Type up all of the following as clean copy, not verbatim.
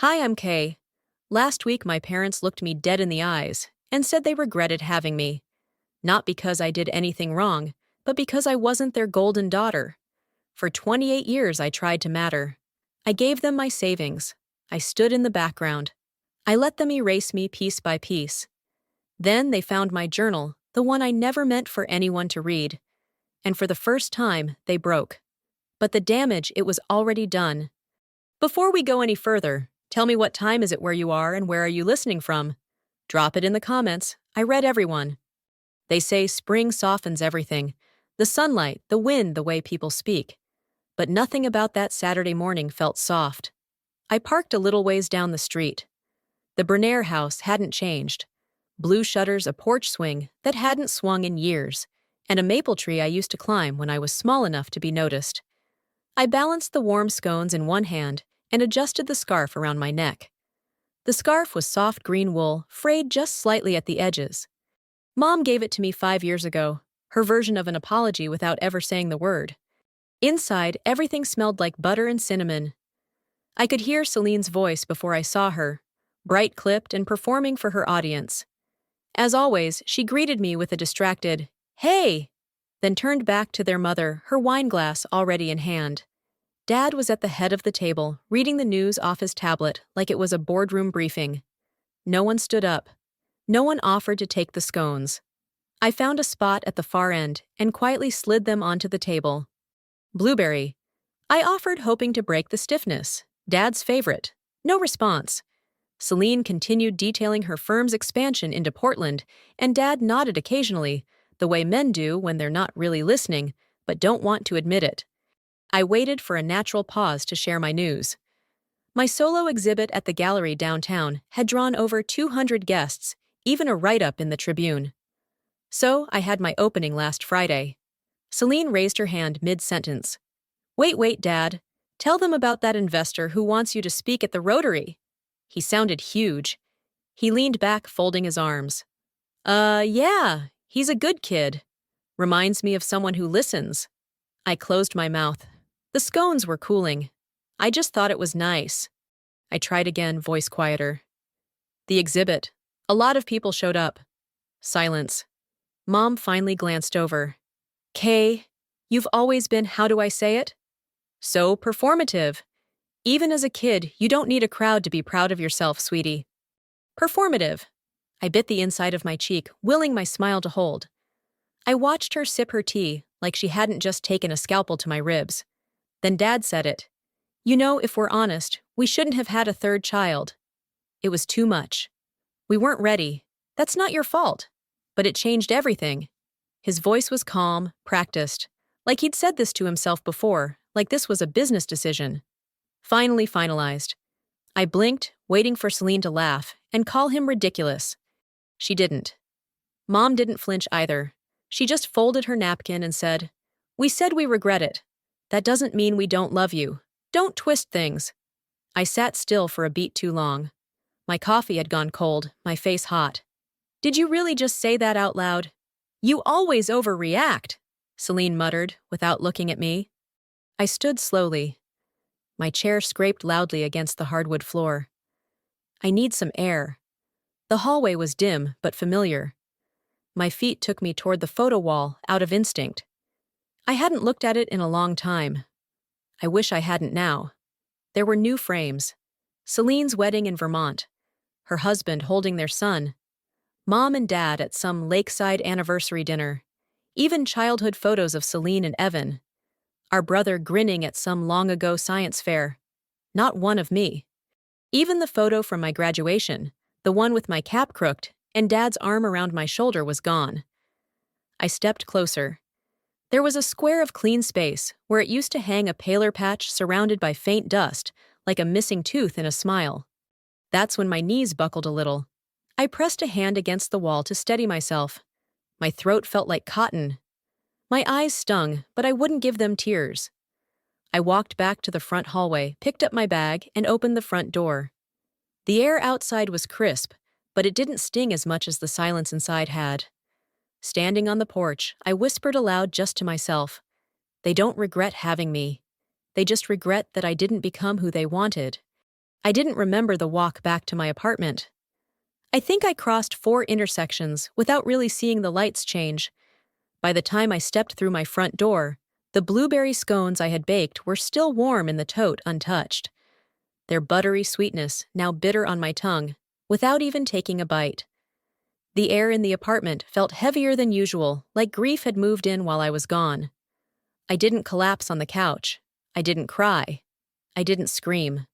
Hi, I'm Kay. Last week, my parents looked me dead in the eyes and said they regretted having me. Not because I did anything wrong, but because I wasn't their golden daughter. For 28 years, I tried to matter. I gave them my savings. I stood in the background. I let them erase me piece by piece. Then they found my journal, the one I never meant for anyone to read. And for the first time, they broke. But the damage, it was already done. Before we go any further, tell me what time is it where you are and where are you listening from? Drop it in the comments. I read everyone. They say spring softens everything. The sunlight, the wind, the way people speak. But nothing about that Saturday morning felt soft. I parked a little ways down the street. The Bernaire house hadn't changed. Blue shutters, a porch swing that hadn't swung in years, and a maple tree I used to climb when I was small enough to be noticed. I balanced the warm scones in one hand and adjusted the scarf around my neck. The scarf was soft green wool, frayed just slightly at the edges. Mom gave it to me 5 years ago, her version of an apology without ever saying the word. Inside, everything smelled like butter and cinnamon. I could hear Selene's voice before I saw her, bright clipped and performing for her audience. As always, she greeted me with a distracted, "Hey!" then turned back to their mother, her wine glass already in hand. Dad was at the head of the table, reading the news off his tablet like it was a boardroom briefing. No one stood up. No one offered to take the scones. I found a spot at the far end and quietly slid them onto the table. Blueberry. I offered, hoping to break the stiffness. Dad's favorite. No response. Selene continued detailing her firm's expansion into Portland, and Dad nodded occasionally, the way men do when they're not really listening, but don't want to admit it. I waited for a natural pause to share my news. My solo exhibit at the gallery downtown had drawn over 200 guests, even a write-up in the Tribune. So I had my opening last Friday. Selene raised her hand mid-sentence. Wait, Dad. Tell them about that investor who wants you to speak at the Rotary." He sounded huge. He leaned back, folding his arms. Yeah, he's a good kid. Reminds me of someone who listens." I closed my mouth. The scones were cooling. I just thought it was nice. I tried again, voice quieter. The exhibit. A lot of people showed up. Silence. Mom finally glanced over. "Kay, you've always been, how do I say it? So performative. Even as a kid, you don't need a crowd to be proud of yourself, sweetie." Performative. I bit the inside of my cheek, willing my smile to hold. I watched her sip her tea like she hadn't just taken a scalpel to my ribs. Then Dad said it. "You know, if we're honest, we shouldn't have had a third child. It was too much. We weren't ready. That's not your fault. But it changed everything." His voice was calm, practiced, like he'd said this to himself before, like this was a business decision. Finally finalized. I blinked, waiting for Selene to laugh and call him ridiculous. She didn't. Mom didn't flinch either. She just folded her napkin and said, "We said we regret it. That doesn't mean we don't love you. Don't twist things." I sat still for a beat too long. My coffee had gone cold, my face hot. "Did you really just say that out loud?" "You always overreact," Selene muttered, without looking at me. I stood slowly. My chair scraped loudly against the hardwood floor. I need some air. The hallway was dim, but familiar. My feet took me toward the photo wall, out of instinct. I hadn't looked at it in a long time. I wish I hadn't now. There were new frames. Selene's wedding in Vermont. Her husband holding their son. Mom and Dad at some lakeside anniversary dinner. Even childhood photos of Selene and Evan. Our brother grinning at some long-ago science fair. Not one of me. Even the photo from my graduation, the one with my cap crooked and Dad's arm around my shoulder, was gone. I stepped closer. There was a square of clean space where it used to hang a paler patch surrounded by faint dust, like a missing tooth in a smile. That's when my knees buckled a little. I pressed a hand against the wall to steady myself. My throat felt like cotton. My eyes stung, but I wouldn't give them tears. I walked back to the front hallway, picked up my bag, and opened the front door. The air outside was crisp, but it didn't sting as much as the silence inside had. Standing on the porch, I whispered aloud just to myself. They don't regret having me. They just regret that I didn't become who they wanted. I didn't remember the walk back to my apartment. I think I crossed 4 intersections without really seeing the lights change. By the time I stepped through my front door, the blueberry scones I had baked were still warm in the tote, untouched. Their buttery sweetness now bitter on my tongue, without even taking a bite. The air in the apartment felt heavier than usual, like grief had moved in while I was gone. I didn't collapse on the couch. I didn't cry. I didn't scream.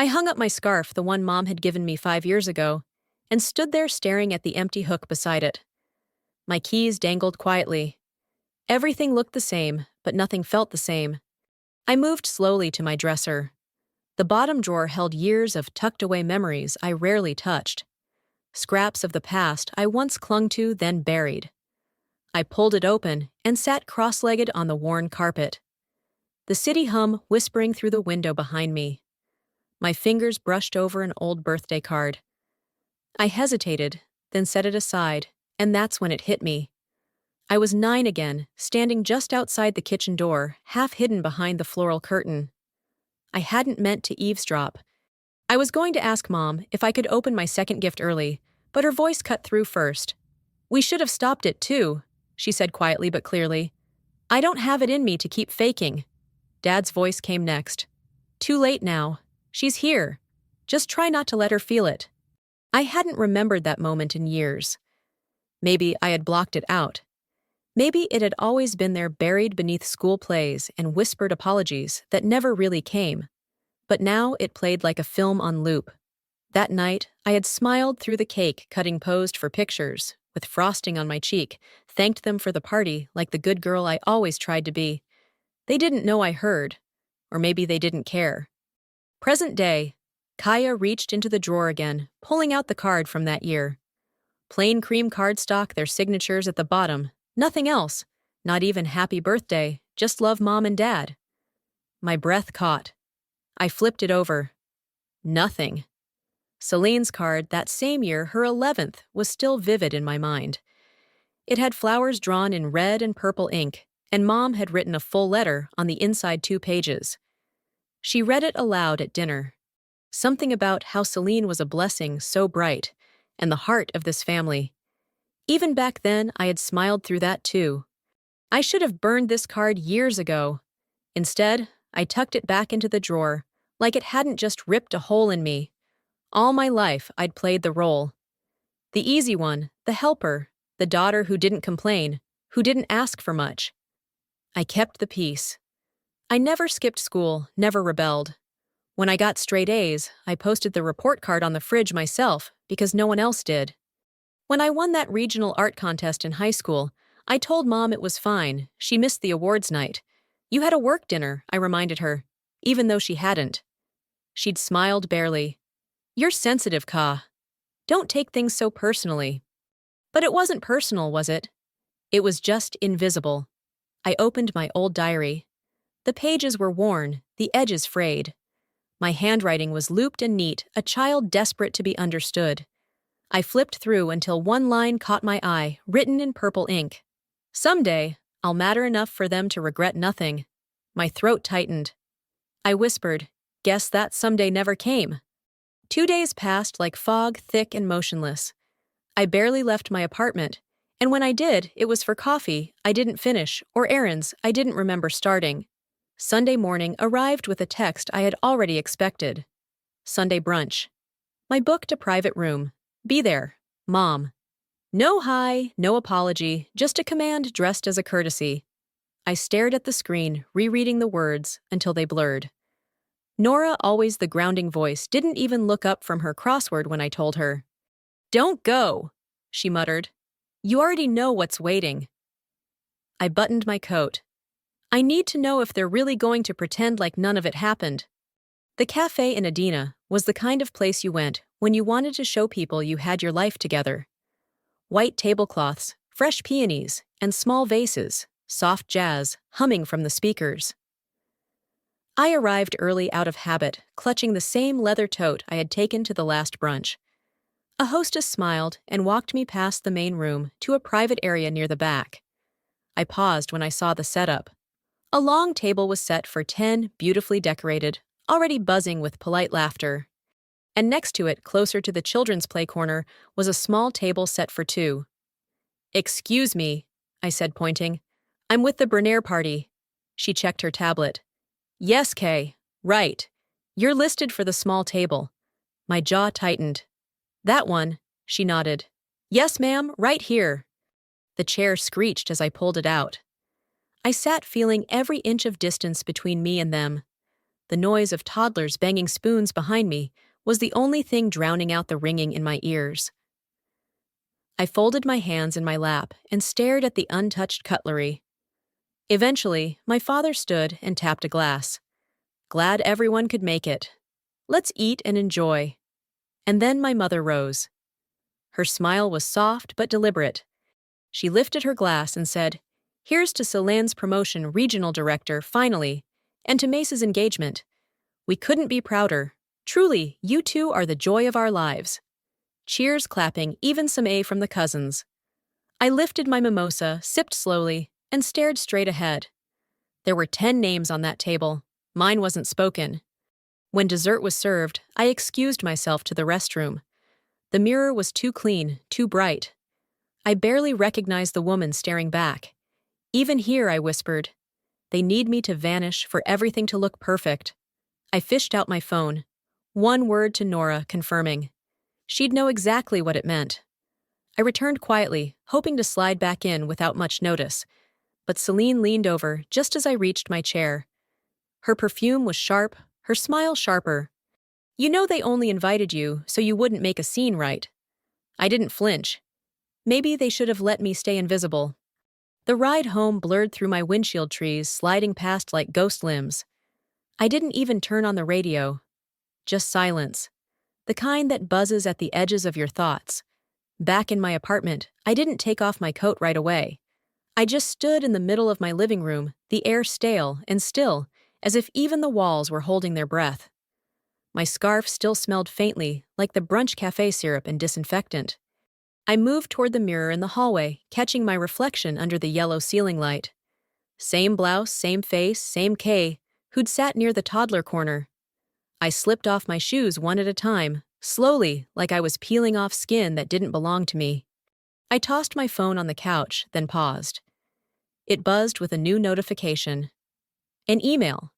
I hung up my scarf, the one Mom had given me 5 years ago, and stood there staring at the empty hook beside it. My keys dangled quietly. Everything looked the same, but nothing felt the same. I moved slowly to my dresser. The bottom drawer held years of tucked-away memories I rarely touched. Scraps of the past I once clung to, then buried. I pulled it open and sat cross-legged on the worn carpet. The city hum whispering through the window behind me. My fingers brushed over an old birthday card. I hesitated, then set it aside, and that's when it hit me. I was 9 again, standing just outside the kitchen door, half hidden behind the floral curtain. I hadn't meant to eavesdrop. I was going to ask Mom if I could open my second gift early, but her voice cut through first. "We should have stopped it too," she said quietly but clearly. "I don't have it in me to keep faking." Dad's voice came next. "Too late now. She's here. Just try not to let her feel it." I hadn't remembered that moment in years. Maybe I had blocked it out. Maybe it had always been there, buried beneath school plays and whispered apologies that never really came. But now it played like a film on loop. That night, I had smiled through the cake cutting posed for pictures, with frosting on my cheek, thanked them for the party like the good girl I always tried to be. They didn't know I heard, or maybe they didn't care. Present day, Kaya reached into the drawer again, pulling out the card from that year. Plain cream cardstock, their signatures at the bottom, nothing else, not even happy birthday, just love Mom and Dad. My breath caught. I flipped it over. Nothing. Selene's card that same year, her 11th, was still vivid in my mind. It had flowers drawn in red and purple ink, and Mom had written a full letter on the inside 2 pages. She read it aloud at dinner. Something about how Selene was a blessing so bright, and the heart of this family. Even back then, I had smiled through that too. I should have burned this card years ago. Instead, I tucked it back into the drawer, like it hadn't just ripped a hole in me. All my life, I'd played the role. The easy one, the helper, the daughter who didn't complain, who didn't ask for much. I kept the peace. I never skipped school, never rebelled. When I got straight A's, I posted the report card on the fridge myself because no one else did. When I won that regional art contest in high school, I told Mom it was fine. She missed the awards night. "You had a work dinner," I reminded her, even though she hadn't. She'd smiled barely. "You're sensitive, Ka. Don't take things so personally." But it wasn't personal, was it? It was just invisible. I opened my old diary. The pages were worn, the edges frayed. My handwriting was looped and neat, a child desperate to be understood. I flipped through until one line caught my eye, written in purple ink. "Someday, I'll matter enough for them to regret nothing." My throat tightened. I whispered, "Guess that someday never came." 2 days passed like fog, thick and motionless. I barely left my apartment, and when I did, it was for coffee I didn't finish or errands I didn't remember starting. Sunday morning arrived with a text I had already expected. Sunday brunch. My booked a private room. Be there, Mom. No hi, no apology, just a command dressed as a courtesy. I stared at the screen, rereading the words until they blurred. Nora, always the grounding voice, didn't even look up from her crossword when I told her. "Don't go," she muttered. "You already know what's waiting." I buttoned my coat. I need to know if they're really going to pretend like none of it happened. The cafe in Adina was the kind of place you went when you wanted to show people you had your life together. White tablecloths, fresh peonies, and small vases, soft jazz, humming from the speakers. I arrived early out of habit, clutching the same leather tote I had taken to the last brunch. A hostess smiled and walked me past the main room to a private area near the back. I paused when I saw the setup. A long table was set for 10, beautifully decorated, already buzzing with polite laughter. and next to it, closer to the children's play corner, was a small table set for two. "Excuse me," I said, pointing. "I'm with the Bernier party." She checked her tablet. "Yes, Kay. Right. You're listed for the small table." My jaw tightened. "That one," she nodded. "Yes, ma'am, right here." The chair screeched as I pulled it out. I sat feeling every inch of distance between me and them. The noise of toddlers banging spoons behind me was the only thing drowning out the ringing in my ears. I folded my hands in my lap and stared at the untouched cutlery. Eventually, my father stood and tapped a glass. "Glad everyone could make it. Let's eat and enjoy." And then my mother rose. Her smile was soft but deliberate. She lifted her glass and said, "Here's to Selene's promotion regional director, finally, and to Mace's engagement. We couldn't be prouder. Truly, you two are the joy of our lives." Cheers clapping, even some A from the cousins. I lifted my mimosa, sipped slowly, and stared straight ahead. There were 10 names on that table. Mine wasn't spoken. When dessert was served, I excused myself to the restroom. The mirror was too clean, too bright. I barely recognized the woman staring back. "Even here," I whispered. "They need me to vanish for everything to look perfect." I fished out my phone. One word to Nora, confirming. She'd know exactly what it meant. I returned quietly, hoping to slide back in without much notice, but Selene leaned over just as I reached my chair. Her perfume was sharp, her smile sharper. "You know they only invited you so you wouldn't make a scene, right?" I didn't flinch. Maybe they should have let me stay invisible. The ride home blurred through my windshield trees, sliding past like ghost limbs. I didn't even turn on the radio. Just silence. The kind that buzzes at the edges of your thoughts. Back in my apartment, I didn't take off my coat right away. I just stood in the middle of my living room, the air stale and still, as if even the walls were holding their breath. My scarf still smelled faintly, like the brunch cafe syrup and disinfectant. I moved toward the mirror in the hallway, catching my reflection under the yellow ceiling light. Same blouse, same face, same Kay, who'd sat near the toddler corner. I slipped off my shoes one at a time, slowly, like I was peeling off skin that didn't belong to me. I tossed my phone on the couch, then paused. It buzzed with a new notification. An email.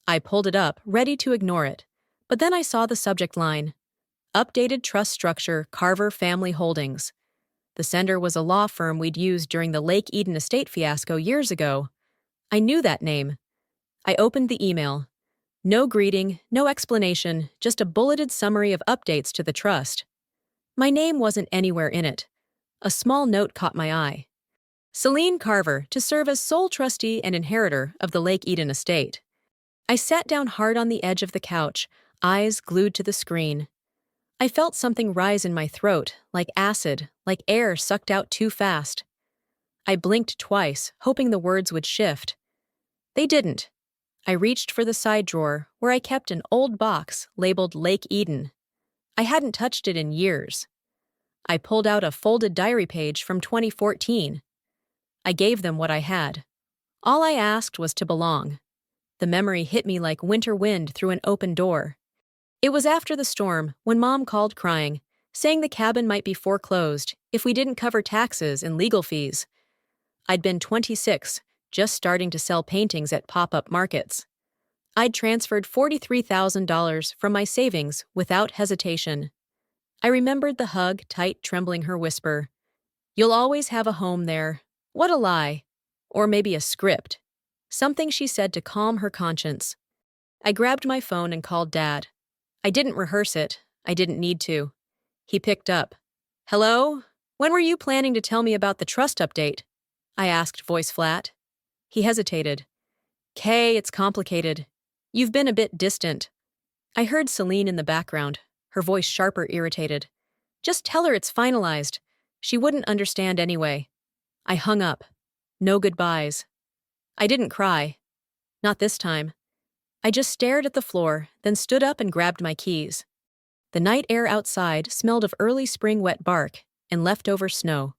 I pulled it up, ready to ignore it, but then I saw the subject line. Updated trust structure, Carver Family Holdings. The sender was a law firm we'd used during the Lake Eden estate fiasco years ago. I knew that name. I opened the email. No greeting, no explanation, just a bulleted summary of updates to the trust. My name wasn't anywhere in it. A small note caught my eye. Selene Carver, to serve as sole trustee and inheritor of the Lake Eden estate. I sat down hard on the edge of the couch, eyes glued to the screen. I felt something rise in my throat, like acid, like air sucked out too fast. I blinked twice, hoping the words would shift. They didn't. I reached for the side drawer, where I kept an old box labeled Lake Eden. I hadn't touched it in years. I pulled out a folded diary page from 2014. I gave them what I had. All I asked was to belong. The memory hit me like winter wind through an open door. It was after the storm, when Mom called crying, saying the cabin might be foreclosed if we didn't cover taxes and legal fees. I'd been 26, just starting to sell paintings at pop-up markets. I'd transferred $43,000 from my savings without hesitation. I remembered the hug, tight, trembling her whisper. "You'll always have a home there." What a lie. Or maybe a script. Something she said to calm her conscience. I grabbed my phone and called Dad. I didn't rehearse it. I didn't need to. He picked up. "Hello? When were you planning to tell me about the trust update?" I asked, voice flat. He hesitated. "Kay, it's complicated. You've been a bit distant." I heard Selene in the background, her voice sharper, irritated. "Just tell her it's finalized. She wouldn't understand anyway." I hung up. No goodbyes. I didn't cry. Not this time. I just stared at the floor, then stood up and grabbed my keys. The night air outside smelled of early spring wet bark and leftover snow.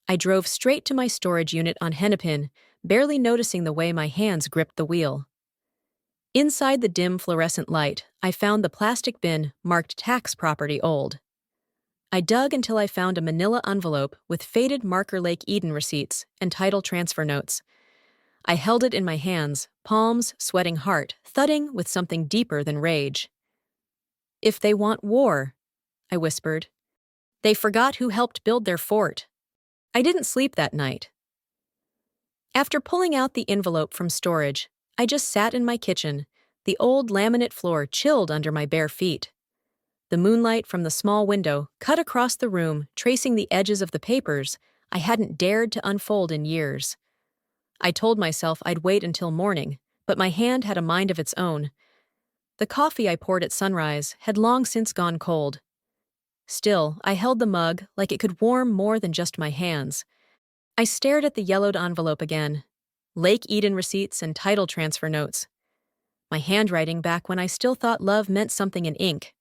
I drove straight to my storage unit on Hennepin, barely noticing the way my hands gripped the wheel. Inside the dim fluorescent light, I found the plastic bin marked tax property old. I dug until I found a manila envelope with faded Marker Lake Eden receipts and title transfer notes. I held it in my hands, palms sweating, heart thudding with something deeper than rage. "If they want war," I whispered. "They forgot who helped build their fort." I didn't sleep that night. After pulling out the envelope from storage, I just sat in my kitchen, the old laminate floor chilled under my bare feet. The moonlight from the small window cut across the room, tracing the edges of the papers I hadn't dared to unfold in years. I told myself I'd wait until morning, but my hand had a mind of its own. The coffee I poured at sunrise had long since gone cold. Still, I held the mug like it could warm more than just my hands. I stared at the yellowed envelope again. Lake Eden receipts and title transfer notes. My handwriting back when I still thought love meant something in ink.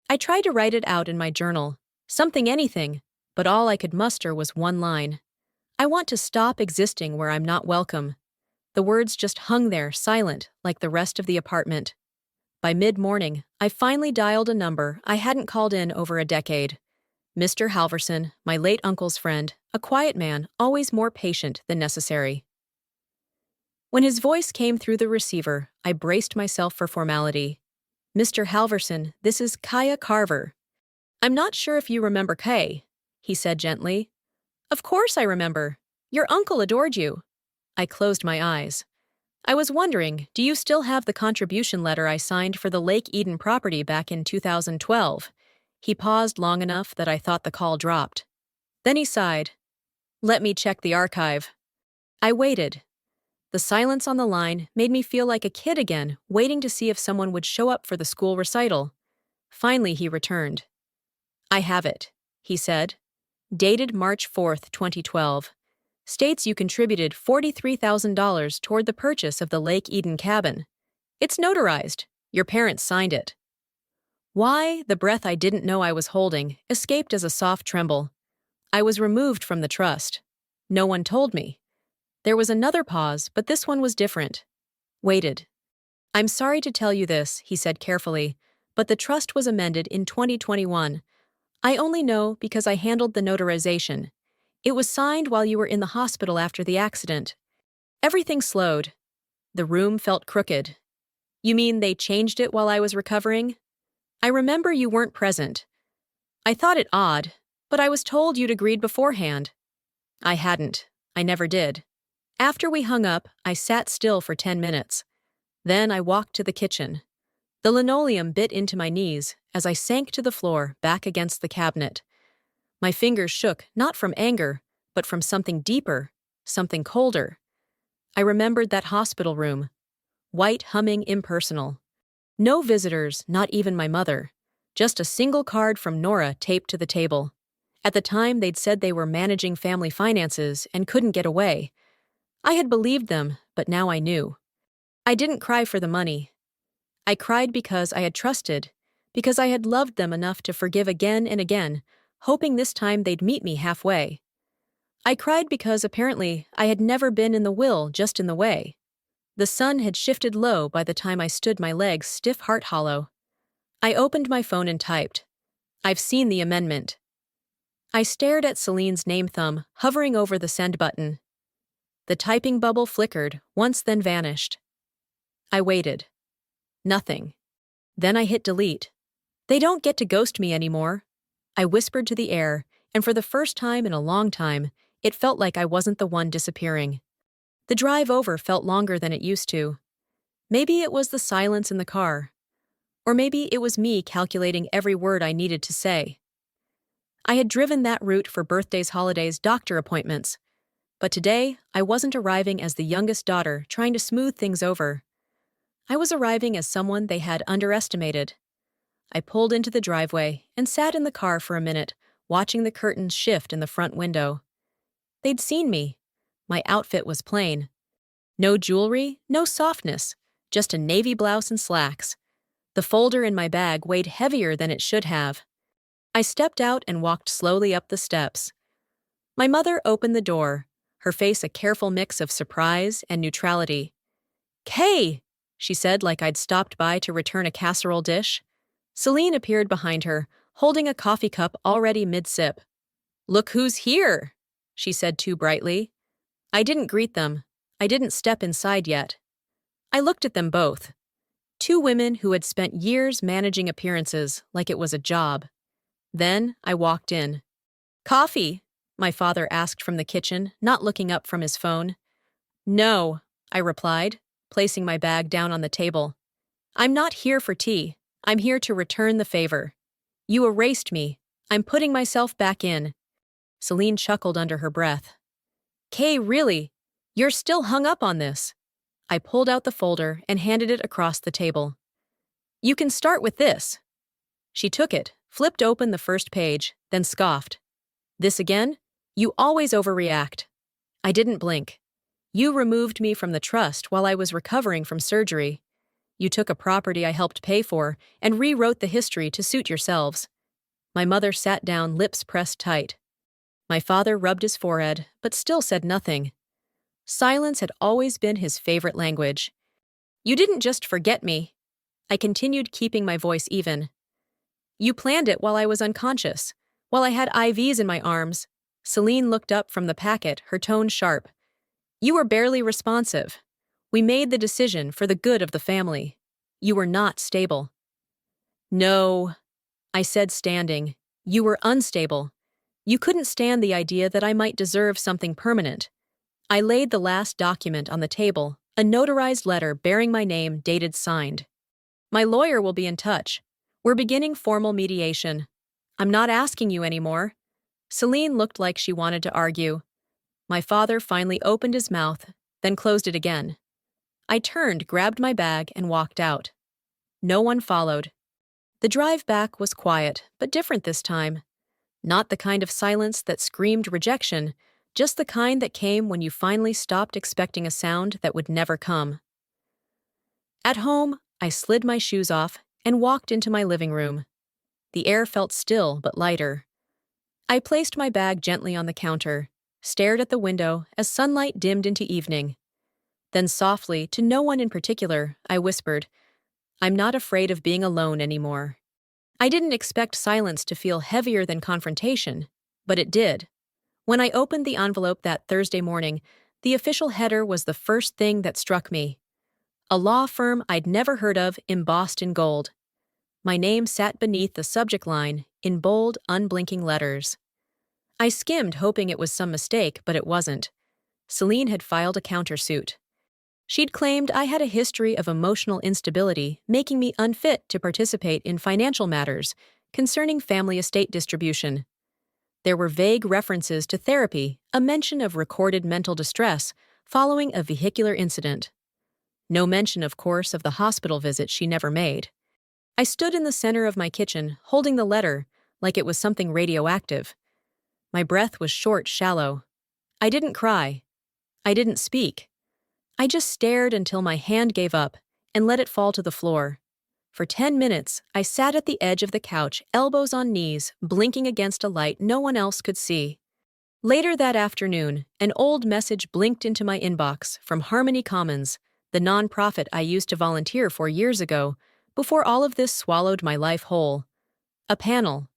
I tried to write it out in my journal, anything, but all I could muster was one line. "I want to stop existing where I'm not welcome." The words just hung there, silent, like the rest of the apartment. By mid-morning, I finally dialed a number I hadn't called in over a decade. Mr. Halverson, my late uncle's friend, a quiet man, always more patient than necessary. When his voice came through the receiver, I braced myself for formality. "Mr. Halverson, this is Kaya Carver." "I'm not sure if you remember Kay," he said gently. "Of course I remember. Your uncle adored you." I closed my eyes. "I was wondering, do you still have the contribution letter I signed for the Lake Eden property back in 2012? He paused long enough that I thought the call dropped. Then he sighed. "Let me check the archive." I waited. The silence on the line made me feel like a kid again, waiting to see if someone would show up for the school recital. Finally, he returned. "I have it," he said. "Dated March 4th, 2012. States you contributed $43,000 toward the purchase of the Lake Eden cabin. It's notarized. Your parents signed it." Why, the breath I didn't know I was holding escaped as a soft tremble. I was removed from the trust. No one told me. There was another pause, but this one was different. Waited. "I'm sorry to tell you this," he said carefully, "but the trust was amended in 2021. I only know because I handled the notarization. It was signed while you were in the hospital after the accident." Everything slowed. The room felt crooked. "You mean they changed it while I was recovering?" "I remember you weren't present. I thought it odd, but I was told you'd agreed beforehand." "I hadn't. I never did." After we hung up, I sat still for 10 minutes. Then I walked to the kitchen. The linoleum bit into my knees as I sank to the floor back against the cabinet. My fingers shook, not from anger, but from something deeper, something colder. I remembered that hospital room. White, humming, impersonal. No visitors, not even my mother. Just a single card from Nora taped to the table. At the time, they'd said they were managing family finances and couldn't get away. I had believed them, but now I knew. I didn't cry for the money. I cried because I had trusted, because I had loved them enough to forgive again and again, hoping this time they'd meet me halfway. I cried because apparently I had never been in the will, just in the way. The sun had shifted low by the time I stood, my legs stiff, heart hollow. I opened my phone and typed, "I've seen the amendment." I stared at Selene's name thumb hovering over the send button. The typing bubble flickered, once then vanished. I waited. Nothing. Then I hit delete. They don't get to ghost me anymore. I whispered to the air, and for the first time in a long time, it felt like I wasn't the one disappearing. The drive over felt longer than it used to. Maybe it was the silence in the car. Or maybe it was me calculating every word I needed to say. I had driven that route for birthdays, holidays, doctor appointments. But today, I wasn't arriving as the youngest daughter trying to smooth things over. I was arriving as someone they had underestimated. I pulled into the driveway and sat in the car for a minute, watching the curtains shift in the front window. They'd seen me. My outfit was plain. No jewelry, no softness, just a navy blouse and slacks. The folder in my bag weighed heavier than it should have. I stepped out and walked slowly up the steps. My mother opened the door, her face a careful mix of surprise and neutrality. "Kay!" she said like I'd stopped by to return a casserole dish. Selene appeared behind her, holding a coffee cup already mid-sip. "Look who's here," she said too brightly. I didn't greet them. I didn't step inside yet. I looked at them both. Two women who had spent years managing appearances like it was a job. Then I walked in. "Coffee?" my father asked from the kitchen, not looking up from his phone. "No," I replied, placing my bag down on the table. "I'm not here for tea. I'm here to return the favor. You erased me. I'm putting myself back in." Selene chuckled under her breath. "Kay, really? You're still hung up on this?" I pulled out the folder and handed it across the table. "You can start with this." She took it, flipped open the first page, then scoffed. "This again? You always overreact." I didn't blink. "You removed me from the trust while I was recovering from surgery. You took a property I helped pay for and rewrote the history to suit yourselves." My mother sat down, lips pressed tight. My father rubbed his forehead, but still said nothing. Silence had always been his favorite language. "You didn't just forget me." I continued, keeping my voice even. "You planned it while I was unconscious, while I had IVs in my arms." Selene looked up from the packet, her tone sharp. "You were barely responsive. We made the decision for the good of the family. You were not stable." "No," I said, standing. "You were unstable. You couldn't stand the idea that I might deserve something permanent." I laid the last document on the table, a notarized letter bearing my name, dated signed. "My lawyer will be in touch. We're beginning formal mediation. I'm not asking you anymore." Selene looked like she wanted to argue. My father finally opened his mouth, then closed it again. I turned, grabbed my bag, and walked out. No one followed. The drive back was quiet, but different this time. Not the kind of silence that screamed rejection, just the kind that came when you finally stopped expecting a sound that would never come. At home, I slid my shoes off and walked into my living room. The air felt still but lighter. I placed my bag gently on the counter, stared at the window as sunlight dimmed into evening. Then softly, to no one in particular, I whispered, "I'm not afraid of being alone anymore." I didn't expect silence to feel heavier than confrontation, but it did. When I opened the envelope that Thursday morning, the official header was the first thing that struck me. A law firm I'd never heard of, embossed in gold. My name sat beneath the subject line, in bold, unblinking letters. I skimmed, hoping it was some mistake, but it wasn't. Selene had filed a countersuit. She'd claimed I had a history of emotional instability, making me unfit to participate in financial matters concerning family estate distribution. There were vague references to therapy, a mention of recorded mental distress following a vehicular incident. No mention, of course, of the hospital visit she never made. I stood in the center of my kitchen, holding the letter like it was something radioactive. My breath was short, shallow. I didn't cry. I didn't speak. I just stared until my hand gave up and let it fall to the floor. For 10 minutes, I sat at the edge of the couch, elbows on knees, blinking against a light no one else could see. Later that afternoon, an old message blinked into my inbox from Harmony Commons, the nonprofit I used to volunteer for years ago, before all of this swallowed my life whole. A panel.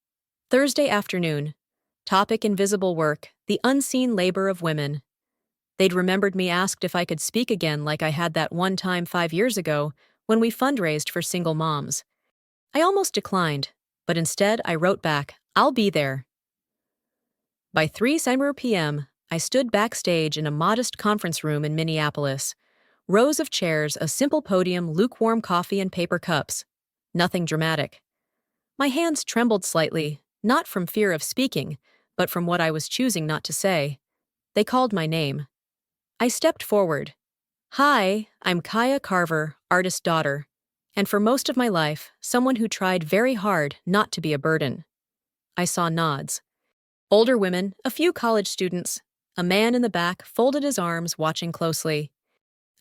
Thursday afternoon. Topic: invisible work, the unseen labor of women. They'd remembered me, asked if I could speak again like I had that one time 5 years ago when we fundraised for single moms. I almost declined, but instead I wrote back, "I'll be there." By 3 p.m., I stood backstage in a modest conference room in Minneapolis. Rows of chairs, a simple podium, lukewarm coffee, and paper cups. Nothing dramatic. My hands trembled slightly, not from fear of speaking, but from what I was choosing not to say. They called my name. I stepped forward. "Hi, I'm Kaya Carver, artist daughter, and for most of my life, someone who tried very hard not to be a burden." I saw nods. Older women, a few college students. A man in the back folded his arms, watching closely.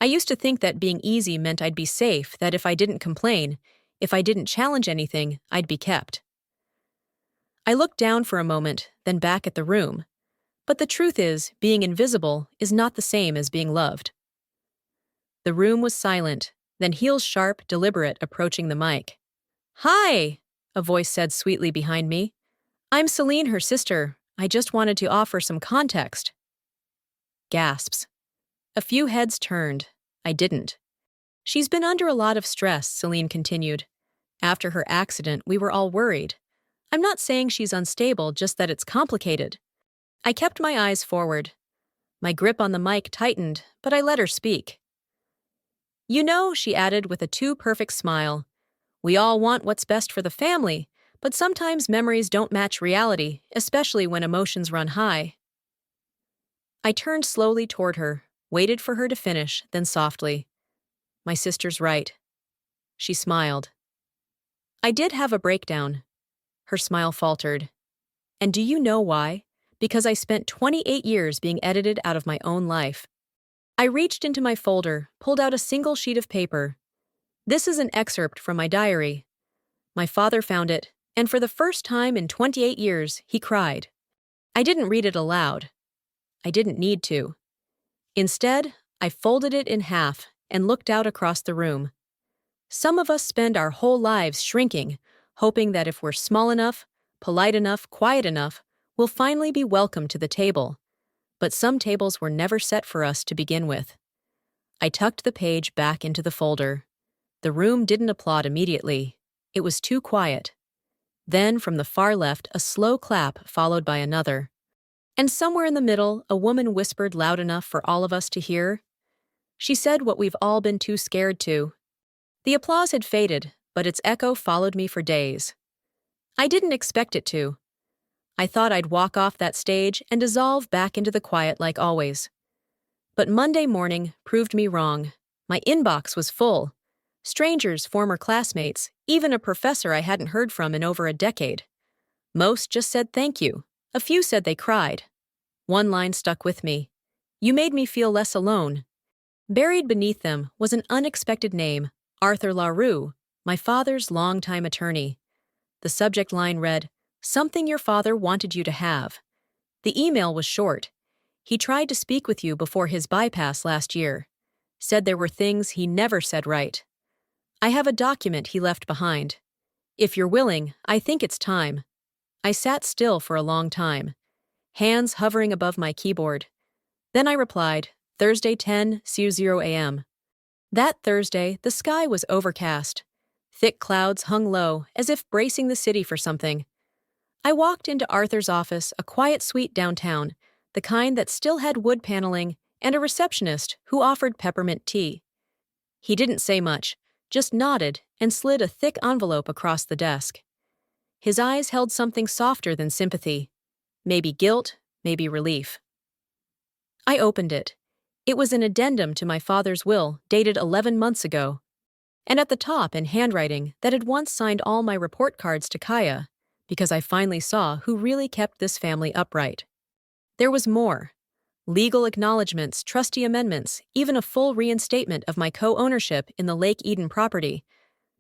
I used to think that being easy meant I'd be safe, that if I didn't complain, if I didn't challenge anything, I'd be kept. I looked down for a moment, then back at the room. But the truth is, being invisible is not the same as being loved. The room was silent. then heels sharp, deliberate, approaching the mic. "Hi," a voice said sweetly behind me. "I'm Selene, her sister. I just wanted to offer some context." Gasps. A few heads turned. I didn't. "She's been under a lot of stress," Selene continued. "After her accident, we were all worried. I'm not saying she's unstable, just that it's complicated." I kept my eyes forward. My grip on the mic tightened, but I let her speak. "You know," she added with a too-perfect smile, "we all want what's best for the family, but sometimes memories don't match reality, especially when emotions run high." I turned slowly toward her, waited for her to finish, then softly, "My sister's right." She smiled. "I did have a breakdown." Her smile faltered. "And do you know why? Because I spent 28 years being edited out of my own life." I reached into my folder, pulled out a single sheet of paper. "This is an excerpt from my diary. My father found it, and for the first time in 28 years, he cried." I didn't read it aloud. I didn't need to. Instead, I folded it in half and looked out across the room. Some of us spend our whole lives shrinking, hoping that if we're small enough, polite enough, quiet enough, we'll finally be welcome to the table. But some tables were never set for us to begin with. I tucked the page back into the folder. The room didn't applaud immediately. It was too quiet. Then, from the far left, a slow clap followed by another. And somewhere in the middle, a woman whispered loud enough for all of us to hear. She said what we've all been too scared to. The applause had faded, but its echo followed me for days. I didn't expect it to. I thought I'd walk off that stage and dissolve back into the quiet like always. But Monday morning proved me wrong. My inbox was full. Strangers, former classmates, even a professor I hadn't heard from in over a decade. Most just said thank you. A few said they cried. One line stuck with me. "You made me feel less alone." Buried beneath them was an unexpected name, Arthur LaRue, my father's longtime attorney. The subject line read, "Something your father wanted you to have." The email was short. He tried to speak with you before his bypass last year. Said there were things he never said right. I have a document he left behind. If you're willing, I think it's time. I sat still for a long time, hands hovering above my keyboard. Then I replied, Thursday 10:00 a.m. That Thursday, the sky was overcast. Thick clouds hung low, as if bracing the city for something. I walked into Arthur's office, a quiet suite downtown, the kind that still had wood paneling, and a receptionist who offered peppermint tea. He didn't say much, just nodded and slid a thick envelope across the desk. His eyes held something softer than sympathy. Maybe guilt, maybe relief. I opened it. It was an addendum to my father's will, dated 11 months ago. And at the top, in handwriting that had once signed all my report cards to Kaya, because I finally saw who really kept this family upright. There was more. Legal acknowledgments, trustee amendments, even a full reinstatement of my co-ownership in the Lake Eden property.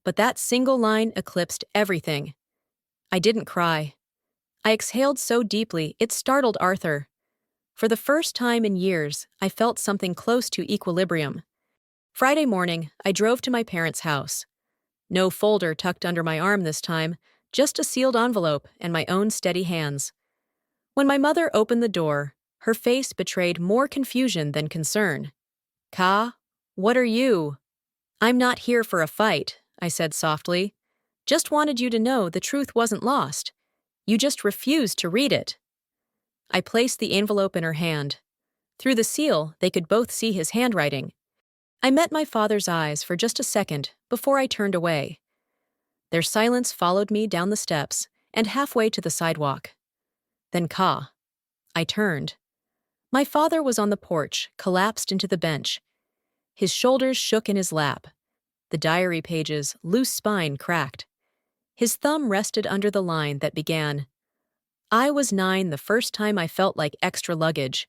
But that single line eclipsed everything. I didn't cry. I exhaled so deeply it startled Arthur. For the first time in years, I felt something close to equilibrium. Friday morning, I drove to my parents' house. No folder tucked under my arm this time, just a sealed envelope and my own steady hands. When my mother opened the door, her face betrayed more confusion than concern. "Ka, what are you?" "I'm not here for a fight," I said softly. "Just wanted you to know the truth wasn't lost. You just refused to read it." I placed the envelope in her hand. Through the seal, they could both see his handwriting. I met my father's eyes for just a second before I turned away. Their silence followed me down the steps and halfway to the sidewalk. Then Ka. I turned. My father was on the porch, collapsed into the bench. His shoulders shook in his lap. The diary pages, loose spine cracked. His thumb rested under the line that began, "I was 9 the first time I felt like extra luggage."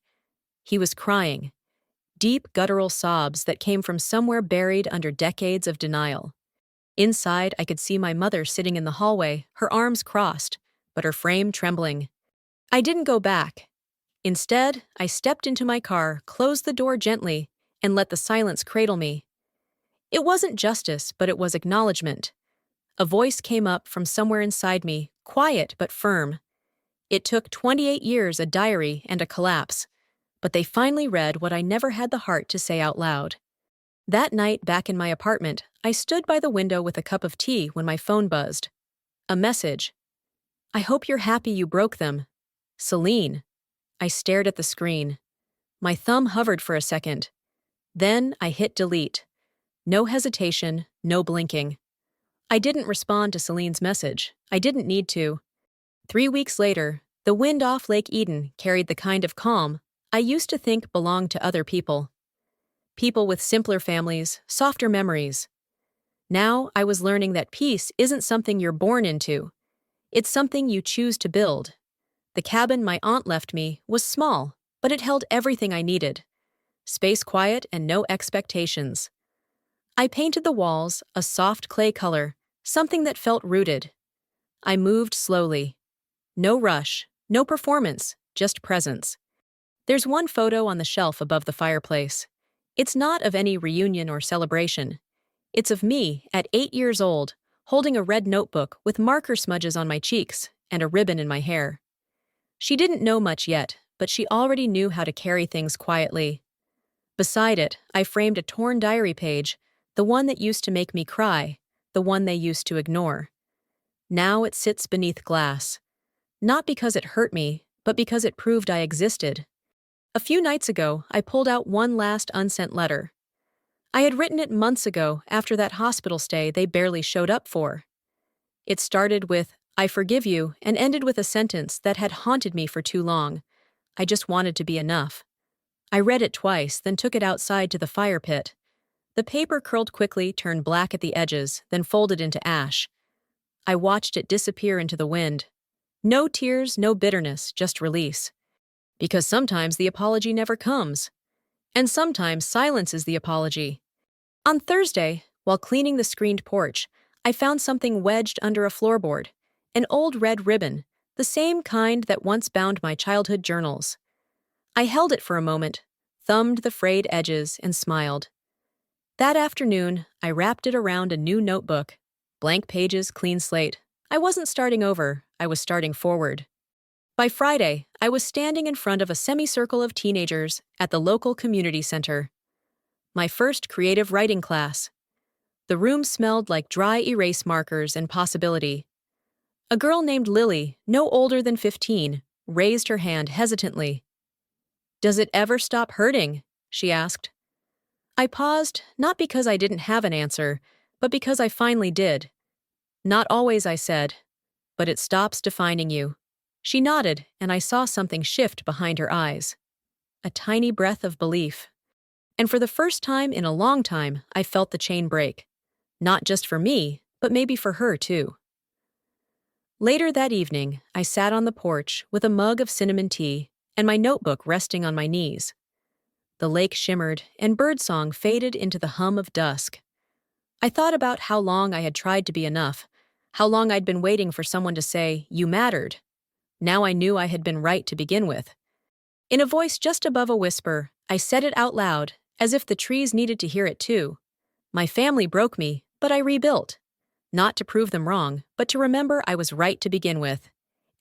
He was crying. Deep guttural sobs that came from somewhere buried under decades of denial. Inside, I could see my mother sitting in the hallway, her arms crossed, but her frame trembling. I didn't go back. Instead, I stepped into my car, closed the door gently, and let the silence cradle me. It wasn't justice, but it was acknowledgement. A voice came up from somewhere inside me, quiet but firm. It took 28 years, a diary, and a collapse, but they finally read what I never had the heart to say out loud. That night, back in my apartment, I stood by the window with a cup of tea when my phone buzzed. A message. "I hope you're happy you broke them. Selene." I stared at the screen. My thumb hovered for a second. Then I hit delete. No hesitation, no blinking. I didn't respond to Selene's message. I didn't need to. 3 weeks later, the wind off Lake Eden carried the kind of calm I used to think belonged to other people. People with simpler families, softer memories. Now I was learning that peace isn't something you're born into. It's something you choose to build. The cabin my aunt left me was small, but it held everything I needed. Space quiet and no expectations. I painted the walls a soft clay color, something that felt rooted. I moved slowly. No rush, no performance, just presence. There's one photo on the shelf above the fireplace. It's not of any reunion or celebration. It's of me at 8 years old, holding a red notebook with marker smudges on my cheeks and a ribbon in my hair. She didn't know much yet, but she already knew how to carry things quietly. Beside it, I framed a torn diary page, the one that used to make me cry, the one they used to ignore. Now it sits beneath glass. Not because it hurt me, but because it proved I existed. A few nights ago, I pulled out one last unsent letter. I had written it months ago after that hospital stay they barely showed up for. It started with, "I forgive you," and ended with a sentence that had haunted me for too long. I just wanted to be enough. I read it twice, then took it outside to the fire pit. The paper curled quickly, turned black at the edges, then folded into ash. I watched it disappear into the wind. No tears, no bitterness, just release. Because sometimes the apology never comes. And sometimes silence is the apology. On Thursday, while cleaning the screened porch, I found something wedged under a floorboard. An old red ribbon, the same kind that once bound my childhood journals. I held it for a moment, thumbed the frayed edges, and smiled. That afternoon, I wrapped it around a new notebook. Blank pages, clean slate. I wasn't starting over, I was starting forward. By Friday, I was standing in front of a semicircle of teenagers at the local community center. My first creative writing class. The room smelled like dry erase markers and possibility. A girl named Lily, no older than 15, raised her hand hesitantly. "Does it ever stop hurting?" she asked. I paused, not because I didn't have an answer, but because I finally did. "Not always," I said, "but it stops defining you." She nodded, and I saw something shift behind her eyes. A tiny breath of belief. And for the first time in a long time, I felt the chain break. Not just for me, but maybe for her too. Later that evening, I sat on the porch with a mug of cinnamon tea and my notebook resting on my knees. The lake shimmered, and birdsong faded into the hum of dusk. I thought about how long I had tried to be enough, how long I'd been waiting for someone to say, "You mattered." Now I knew I had been right to begin with. In a voice just above a whisper, I said it out loud, as if the trees needed to hear it too. My family broke me, but I rebuilt. Not to prove them wrong, but to remember I was right to begin with.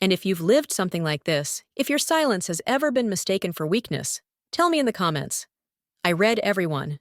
And if you've lived something like this, if your silence has ever been mistaken for weakness, tell me in the comments. I read everyone.